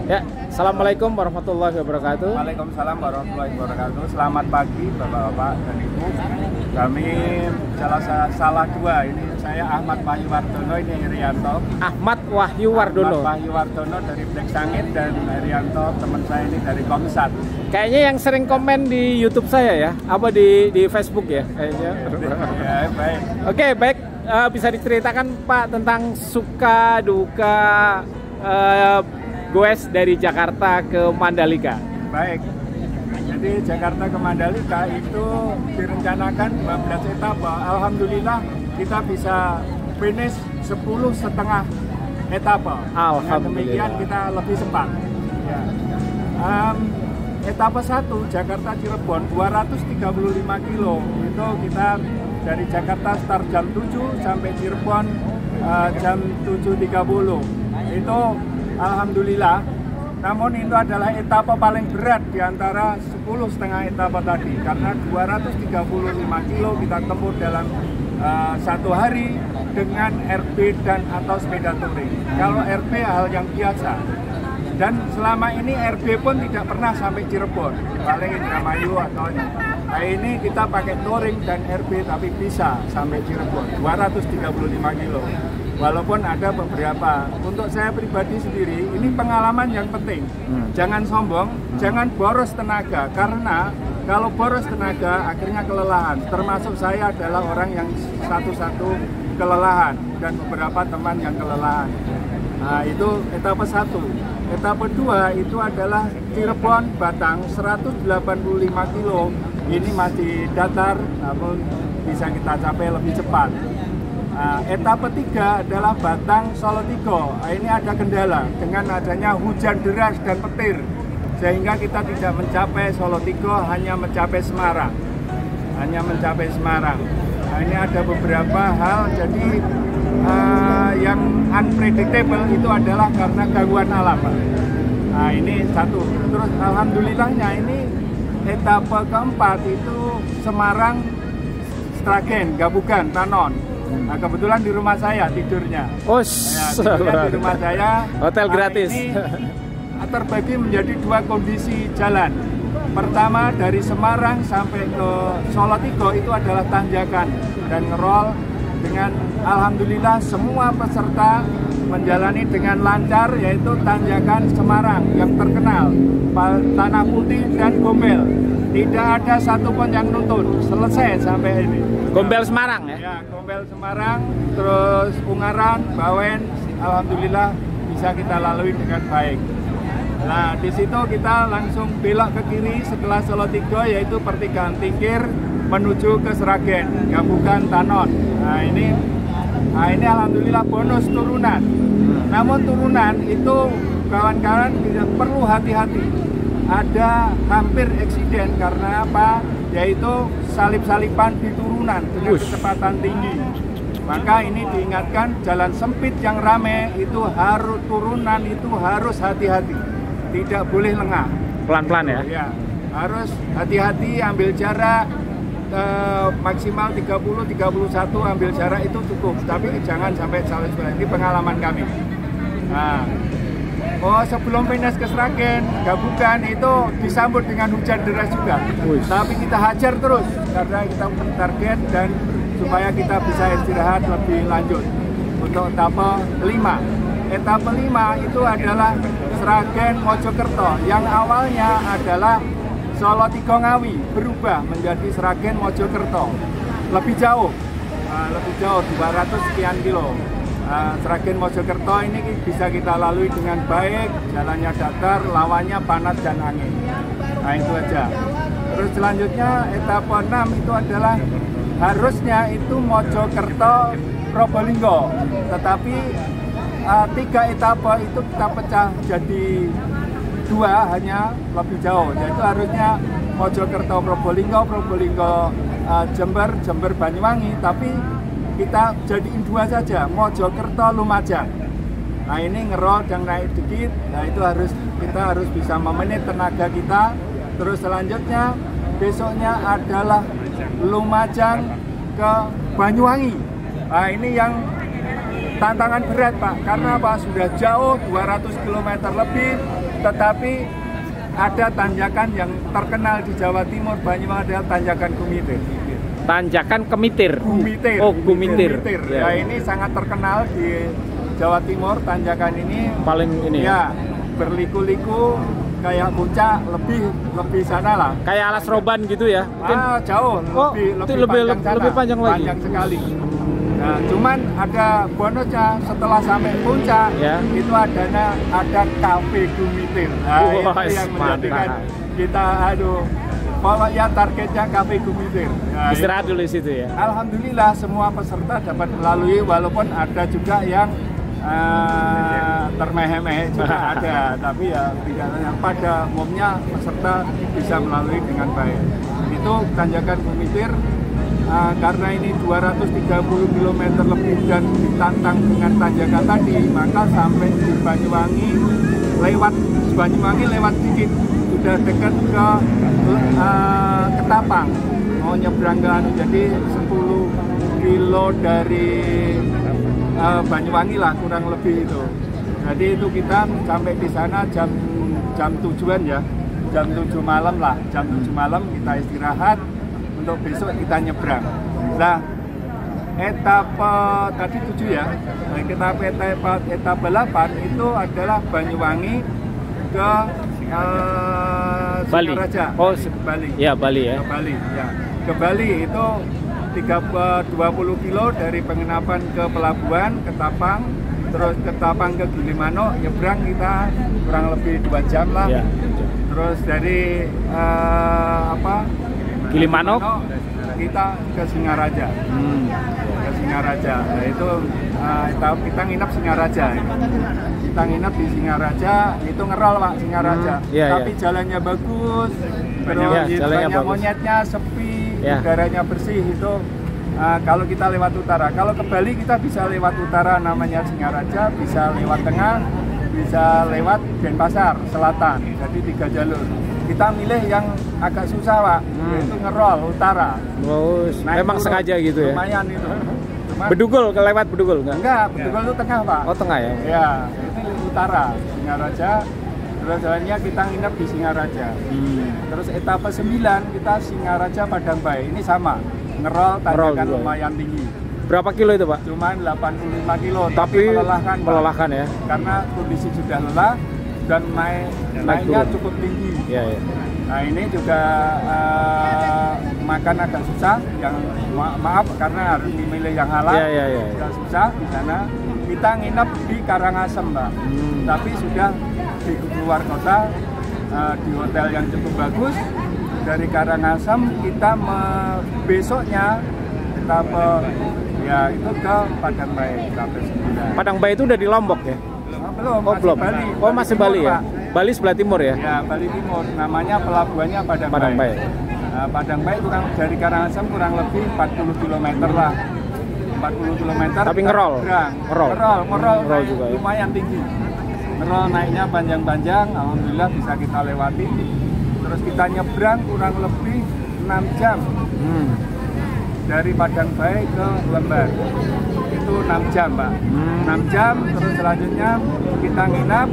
Ya, Assalamualaikum warahmatullahi wabarakatuh. Waalaikumsalam warahmatullahi wabarakatuh. Selamat pagi Bapak-bapak dan Ibu. Kami salah dua. Ini saya Ahmad Wahyu Wardono, ini Herianto. Ahmad Wahyu Wardono. Ahmad Wahyu Wardono dari Black Sangit dan Herianto teman saya ini dari Komsat. Kayaknya yang sering komen di YouTube saya ya, apa di Facebook ya kayaknya. Ya, baik. Oke, baik. Bisa diceritakan Pak tentang suka duka goes dari Jakarta ke Mandalika? Baik. Jadi Jakarta ke Mandalika itu direncanakan 12 etapa. Alhamdulillah kita bisa finish 10,5 etapa. Dengan demikian kita lebih sempat. Ya. Etapa 1 Jakarta Cirebon 235 kilo. Itu kita dari Jakarta start jam 7 sampai Cirebon jam 7.30. Itu alhamdulillah. Namun itu adalah etapa paling berat di antara 10,5 etapa tadi, karena 235 kilo kita tempuh dalam satu hari dengan RB dan atau sepeda touring. Kalau RB hal yang biasa. Dan selama ini RB pun tidak pernah sampai Cirebon, paling Indramayu atau ini kita pakai touring dan RB tapi bisa sampai Cirebon 235 kilo. Walaupun ada beberapa, untuk saya pribadi sendiri ini pengalaman yang penting. Jangan sombong, jangan boros tenaga, karena kalau boros tenaga akhirnya kelelahan. Termasuk saya adalah orang yang satu-satu kelelahan dan beberapa teman yang kelelahan. Nah, itu etapa 1. Etapa 2 itu adalah Cirebon Batang 185 kilo. Ini masih datar, namun bisa kita capai lebih cepat. Nah, etapa 3 adalah Batang Solotigo. Nah, ini ada kendala dengan adanya hujan deras dan petir, sehingga kita tidak mencapai Solotigo, hanya mencapai Semarang. Nah, ini ada beberapa hal, jadi yang unpredictable itu adalah karena gangguan alam. Nah, ini satu. Terus alhamdulillahnya ini etapa keempat itu Semarang Sragen, Gabugan, Tanon. Nah, kebetulan di rumah saya tidurnya. Oh, tidurnya di rumah saya. Hotel gratis. Ini terbagi menjadi dua kondisi jalan. Pertama dari Semarang sampai ke Solotigo itu adalah tanjakan dan ngerol dengan alhamdulillah semua peserta menjalani dengan lancar, yaitu tanjakan Semarang yang terkenal, Tanah Putih dan Gombel. Tidak ada satupun yang nuntun, selesai sampai ini. Gombel Semarang ya? Ya, Gombel Semarang, terus Ungaran, Bawen, alhamdulillah bisa kita lalui dengan baik. Nah, di situ kita langsung belok ke kiri setelah Solotigo, yaitu pertigaan Tingkir menuju ke Sragen, Gabugan, Tanon. Nah ini alhamdulillah bonus turunan. Namun turunan itu kawan-kawan tidak perlu hati-hati. Ada hampir eksiden karena apa? Yaitu salip-salipan di turunan dengan kecepatan tinggi. Maka ini diingatkan, jalan sempit yang ramai itu harus turunan itu harus hati-hati. Tidak boleh lengah. Pelan-pelan ya? Ya, harus hati-hati, ambil jarak. Maksimal 30-31 ambil jarak itu cukup, tapi jangan sampai saling. Ini pengalaman kami. Nah, sebelum finish ke Sragen, Gabugan itu disambut dengan hujan deras juga. Tapi kita hajar terus karena kita target dan supaya kita bisa istirahat lebih lanjut. Untuk etapa 5. Etapa 5 itu adalah Sragen Mojokerto yang awalnya adalah Solotigo Ngawi, berubah menjadi Sragen Mojokerto. Lebih jauh 200 sekian kilo. Sragen Mojokerto ini bisa kita lalui dengan baik, jalannya datar, lawannya panas dan angin. Nah, itu aja. Terus selanjutnya etapa 6 itu adalah harusnya itu Mojokerto Probolinggo, tetapi 3 etapa itu kita pecah jadi 2, hanya lebih jauh, yaitu harusnya Mojokerto Probolinggo, Probolinggo Jember, Jember Banyuwangi, tapi kita jadiin 2 saja, Mojokerto Lumajang. Nah, ini ngerol dan naik dikit. Nah, itu kita harus bisa memanage tenaga kita. Terus selanjutnya besoknya adalah Lumajang ke Banyuwangi. Nah, ini yang tantangan berat Pak, karena Pak sudah jauh 200 km lebih tetapi ada tanjakan yang terkenal di Jawa Timur Banyuwangi adalah tanjakan Gumitir. Tanjakan Kemitir. Gumitir. Oh, Gumitir. Ya, ini sangat terkenal di Jawa Timur. Tanjakan ini paling ini ya, berliku-liku kayak puncak, lebih sana lah. kayak Alas Roban gitu ya mungkin. Jauh, Oh, lebih panjang lagi. Panjang sekali. Nah, cuman ada bonusnya setelah sampai puncak, ya. itu ada kafe Gumitir. Nah, itu yang menjadikan kita pokoknya targetnya kafe Gumitir. Nah, istirahat dulu di situ ya. Alhamdulillah semua peserta dapat melalui, walaupun ada juga yang termeh-meh juga ada, tapi ya tidak, yang pada umumnya peserta bisa melalui dengan baik. Itu tanjakan Gumitir. Karena ini 230 km lebih dan ditantang dengan tanjakan tadi, maka sampai di Banyuwangi lewat sedikit, sudah dekat ke Ketapang, mau nyebrang ke jadi 10 kilo dari Banyuwangi lah kurang lebih itu. Jadi itu kita sampai di sana jam 7-an ya, jam 7 malam lah, jam 7 malam kita istirahat untuk besok kita nyebrang. Nah, etapa tadi 7 ya, etapa 8 itu adalah Banyuwangi ke Bali. Singaraja. Oh, Bali. Ya, Bali ya. Ke Bali, ya. Ke Bali itu 20 kilo dari penginapan ke pelabuhan Ketapang, terus Ketapang ke Gilimano, nyebrang kita kurang lebih 2 jam lah. Ya. Terus dari Gilimano kita ke Singaraja. Ke Singaraja. Nah, itu kita nginap Singaraja. Kita nginap di Singaraja, itu ngerol Pak Singaraja. Tapi jalannya bagus. Terus banyak monyetnya, sepi, udaranya bersih itu. Kalau kita lewat utara, kalau ke Bali kita bisa lewat utara namanya Singaraja, bisa lewat tengah, bisa lewat Denpasar Selatan. Jadi 3 jalur. Kita milih yang agak susah Pak, yaitu ngerol utara. Nah, memang sengaja gitu ya. Lumayan itu. Bedugul, kelewat Bedugul enggak, Bedugul itu tengah Pak. Oh, tengah ya. Ya, itu utara Singaraja. Terus jalannya kita nginep di Singaraja. Terus etapa 9 kita Singaraja Padangbae. Ini sama, ngerol tanjakan lumayan tinggi. Berapa kilo itu Pak? Cuman 85 kilo, tapi melelahkan ya. Karena kondisi sudah lelah dan naiknya cukup tinggi. Ya. Nah, ini juga makan agak susah, yang maaf karena harus memilih yang halal. Agak susah di sana. Kita nginep di Karangasem Mbak, tapi sudah di luar kota, di hotel yang cukup bagus. Dari Karangasem kita besoknya kita itu ke Padangbae. Padangbae itu udah di Lombok ya? Belum, belum. Bali. Masih Bali ya? Pak. Bali sebelah timur ya? Ya, Bali Timur. Namanya pelabuhannya Padangbae. Padangbae dari Karangasem kurang lebih 40 km lah. 40 km. Tapi ngerol juga ya? Lumayan tinggi. Ngerol naiknya panjang-panjang, alhamdulillah bisa kita lewati. Terus kita nyebrang kurang lebih 6 jam. Dari Padangbae ke Lembar. Itu 6 jam Pak. 6 jam, terus selanjutnya kita nginap,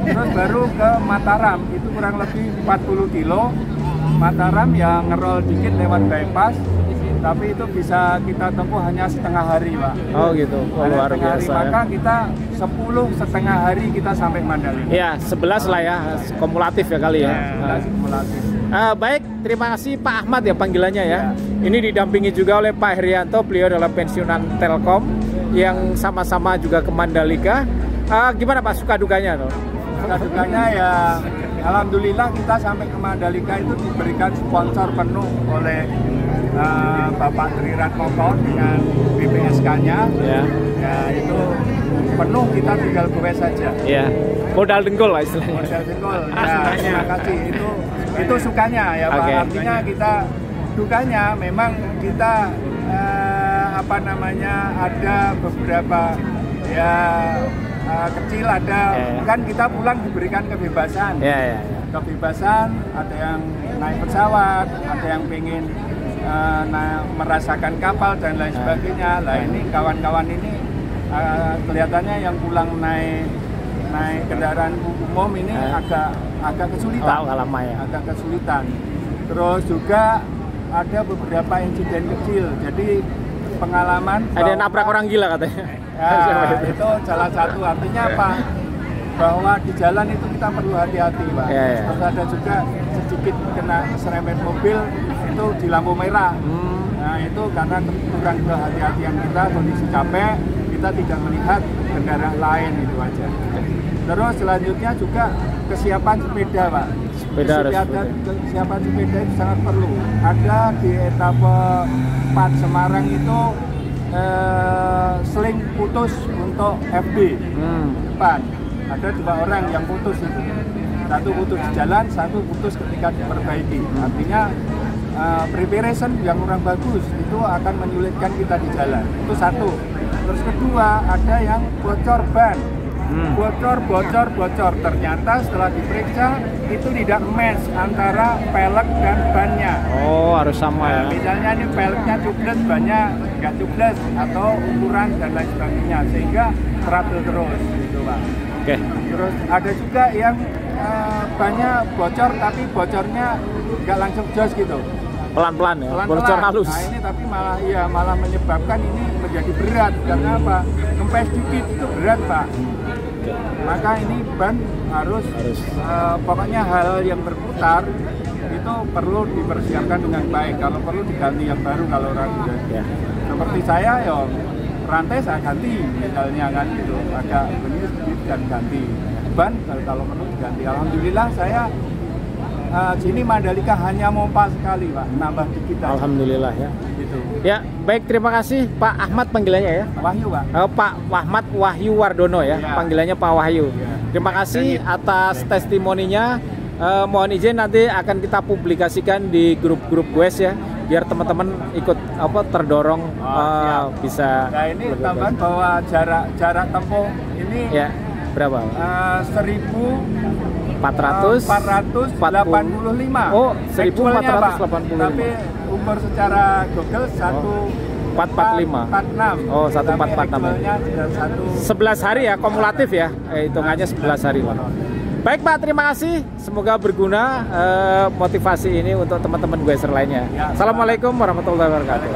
terus baru ke Mataram, itu kurang lebih 40 kilo. Mataram yang ngerol dikit lewat bypass, tapi itu bisa kita tempuh hanya setengah hari Pak. Oh gitu, luar biasa. Maka kita 10,5 hari kita sampai Mandalika. Ya, 11 lah ya, kumulatif ya kali ya. Kumulatif. Baik, terima kasih Pak Ahmad ya panggilannya ya. Ini didampingi juga oleh Pak Herianto, beliau adalah pensiunan Telkom yang sama-sama juga ke Mandalika. Gimana Pak suka dukanya tuh? Suka dukanya ya, alhamdulillah kita sampai ke Mandalika itu diberikan sponsor penuh oleh Bapak Tri Ratmoko dengan BPSK-nya. Ya, itu penuh, kita tinggal goes saja. Ya, modal dengkul lah istilahnya. Modal dengkul. Ya, terima kasih. Itu sukanya ya Pak. Artinya kita dukanya memang kita ada beberapa ya kecil ada kan kita pulang diberikan kebebasan. Kebebasan, ada yang naik pesawat, ada yang pengen merasakan kapal dan lain sebagainya. Lah ini kawan-kawan ini kelihatannya yang pulang naik naik kendaraan umum ini agak kesulitan. Lama ya. Agak kesulitan. Terus juga ada beberapa insiden kecil. Jadi pengalaman ada yang nabrak orang gila katanya. Ya, itu salah satu. Artinya apa? Bahwa di jalan itu kita perlu hati-hati, Pak. Terus ada juga sedikit kena serempet mobil itu di lampu merah. Nah, itu karena kurang kehati-hatian kita, kondisi capek, kita tidak melihat kendaraan lain, itu aja. Terus selanjutnya juga kesiapan sepeda, Pak. Kesiapan sepeda itu sangat perlu. Ada di etapa 4 Semarang itu seling putus untuk FD depan. Ada 2 orang yang putus itu. Satu putus di jalan, satu putus ketika diperbaiki. Artinya preparation yang kurang bagus itu akan menyulitkan kita di jalan. Itu satu. Terus kedua, ada yang bocor ban. Bocor. Ternyata setelah diperiksa itu tidak match antara pelek dan bannya. Oh, harus sama ya. Misalnya ini peleknya cuples, bannya nggak cuples, atau ukuran dan lain sebagainya, sehingga trouble terus gitu, Pak. Oke. Terus ada juga yang bannya bocor tapi bocornya nggak langsung jos gitu. Pelan-pelan ya, Bocor halus. Nah ini tapi malah menyebabkan ini menjadi berat. Karena apa? Kempes dikit itu berat, Pak. Maka ini ban harus pokoknya hal yang berputar itu perlu dipersiapkan dengan baik. Kalau perlu diganti yang baru kalau ragu. Seperti saya ya rantai saya ganti misalnya kan gitu, agak begini sedikit dan ganti. Ban kalau perlu diganti. Alhamdulillah saya sini Mandalika hanya mompa sekali, Pak, nambah dikit aja. Alhamdulillah ya. Gitu. Ya, baik, terima kasih Pak Ahmad panggilannya ya. Wahyu, Pak. Pak Ahmad Wahyu Wardono ya, panggilannya Pak Wahyu. Terima kasih atas testimoninya. Mohon izin nanti akan kita publikasikan di grup-grup Goes ya, biar teman-teman ikut terdorong bisa. Nah ini tambahan bahwa jarak tempuh ini ya berapa? 485. Oh, 1485. Tapi umur secara Google 1445. Oh, 1446. 11 hari ya, kumulatif ya. Hitungannya 11 hari, Pak. Baik, Pak, terima kasih. Semoga berguna motivasi ini untuk teman-teman Goeser lainnya. Assalamualaikum warahmatullahi wabarakatuh.